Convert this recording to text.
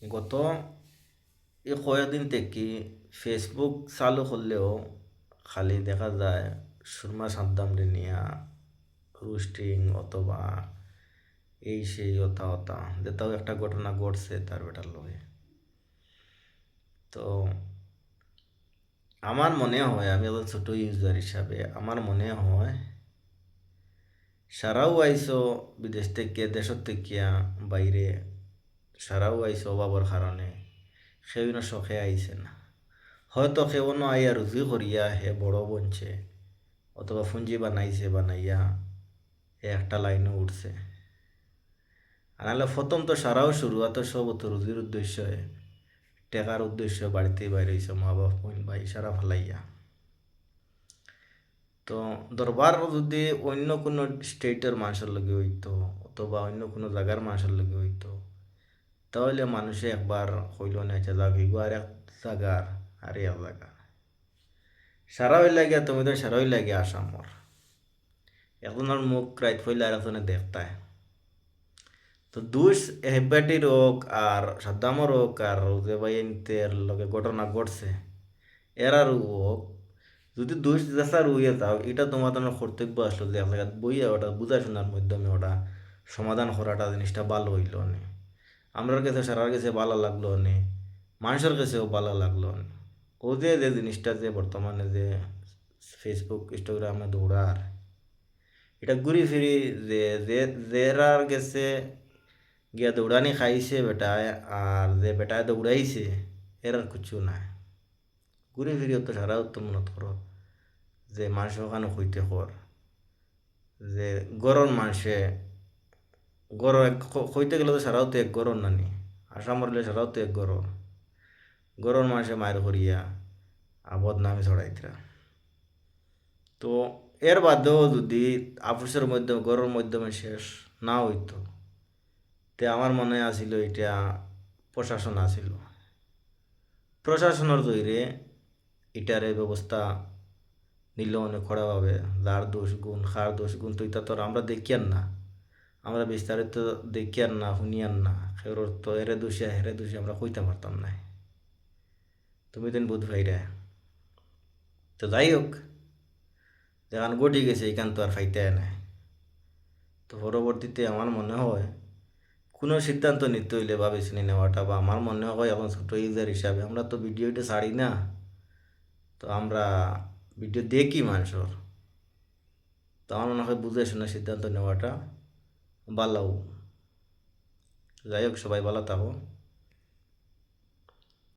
গত কয়েকদিন থেকে ফেসবুক চালু করলেও খালি দেখা যায় সুরমা সাদ্দামরে নিয়া রুস্টিং অথবা এই সেই অতা অতা যেটাও একটা ঘটনা ঘটছে তার বেটার লগে। তো আমার মনে হয়, আমি একজন ছোট ইউজার হিসাবে আমার মনে হয় সারাও আইসো বিদেশ থেকে দেশের থেকে বাইরে, সারাও আইসো অভাবর কারণে, সেও না শখে আইছে না। হয়তো কেউ না আইয়া রুজি করিয়া হে বড় বনছে অথবা পুঁজি বানাইছে, বানাইয়া এ একটা লাইনে উঠছে। আর নাহলে প্রথম তো সারাও শুরুয়াত সব তো রুজির উদ্দেশ্য, টেকার উদ্দেশ্য বাড়িতে বাইরে হয়েছে মা বাপ বোন ভাই সারা ফেলাইয়া। তো দরবার যদি অন্য কোনো স্টেটের মানুষের লগে হইতো অথবা অন্য কোনো জায়গার মানুষের লগে হইতো, তাহলে মানুষে একবার হইল না যে যাক আর এক জায়গার আর এক জায়গা সারা হইল লাগিয়া, তুমি তো সারা হইল লাগিয়া আসামর একজনের মুখ রাইত হইলে আর একজনে দেখতায়। তো দুষ হেব্বাটির হোক আর সাদ্দামর হোক আর যে বাইনতের লগে ঘটনা ঘটছে এর আর হোক, যদি দোষ যাচার হইয়া যাও, এটা তোমার তোমার কর্তব্য আসলো যে এক জায়গায় বইয়া ওটা বুঝা শোনার মাধ্যমে ওটা সমাধান করাটা জিনিসটা ভালো হইল নে, আমরার কাছে সারার কাছে ভালো লাগলো নে, মানুষের কাছেও ভালো লাগলো নে। ও যে যে জিনিসটা যে বর্তমানে যে ফেসবুক ইনস্টাগ্রামে দৌড়ার, এটা ঘুরি ফিরি যে যে যেরার গেছে গিয়া দৌড়ানি খাইছে বেটায়, আর যে বেটায় দৌড়াইছে এর আর কিছু নাই। ঘুরে ফিরে তো সারা উত্তম মনত করো যে মানুষ ওখানে হইতে কর যে গরম মানুষে গরম হইতে গেলে তো সারাও তো এক গরম নানি, আশা মরলে সারাও তো এক গরম, গরম মানুষে মায়ের করিয়া আবদ নামে ছড়াইতরা। তো এর বাদেও যদি আপুসের মাধ্যমে গরমের মাধ্যমে শেষ না হইতো, তে আমার মনে আসিল এটা প্রশাসন আসিল, প্রশাসনের জয়রে এটারে ব্যবস্থা নিল অনেক কড়াভাবে। যার দোষ গুণ খার দোষ গুণ তো এটা তো আর আমরা দেখি আর না, আমরা বিস্তারিত দেখি আর না শুনি আর না, সেওর তো এরে দোষী হেরে দোষী আমরা কইতে পারতাম না। তুমি দিন বুধ ভাইরা। তো যাই হোক, যেখান ঘটি গেছে এখান তো আর ফাইতে নাই। তো পরবর্তীতে আমার মনে হয় কোনো সিদ্ধান্ত নিতে হইলে ভাবে শুনে নেওয়াটা, বা আমার মনে হয় এখন ছোটো ইউজার হিসাবে আমরা তো ভিডিওটা ছাড়ি না, তো আমরা ভিডিও দেখি মানুষের, তো আমার মনে হয় বুঝে শুনে সিদ্ধান্ত নেওয়াটা ভালো। যাই হোক, সবাই ভালো থাকো।